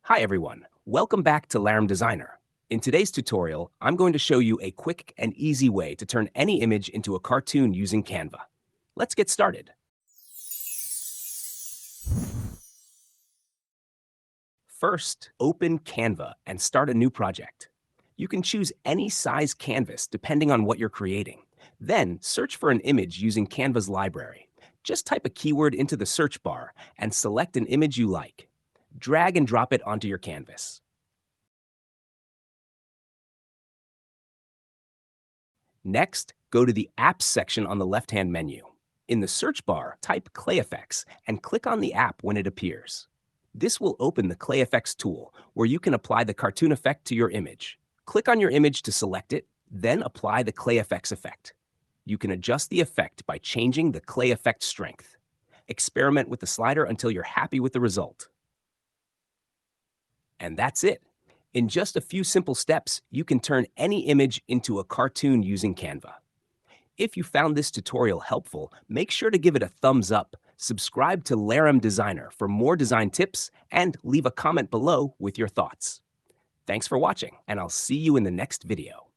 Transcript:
Hi everyone, welcome back to Larem Designer. In today's tutorial, I'm going to show you a quick and easy way to turn any image into a cartoon using Canva. Let's get started. First, open Canva and start a new project. You can choose any size canvas depending on what you're creating. Then, search for an image using Canva's library. Just type a keyword into the search bar and select an image you like. Drag and drop it onto your canvas. Next, go to the Apps section on the left-hand menu. In the search bar, type ClayFX and click on the app when it appears. This will open the ClayFX tool, where you can apply the cartoon effect to your image. Click on your image to select it, then apply the ClayFX effect. You can adjust the effect by changing the clay effect strength. Experiment with the slider until you're happy with the result. And that's it. In just a few simple steps, you can turn any image into a cartoon using Canva. If you found this tutorial helpful, make sure to give it a thumbs up, subscribe to Larem Designer for more design tips, and leave a comment below with your thoughts. Thanks for watching, and I'll see you in the next video.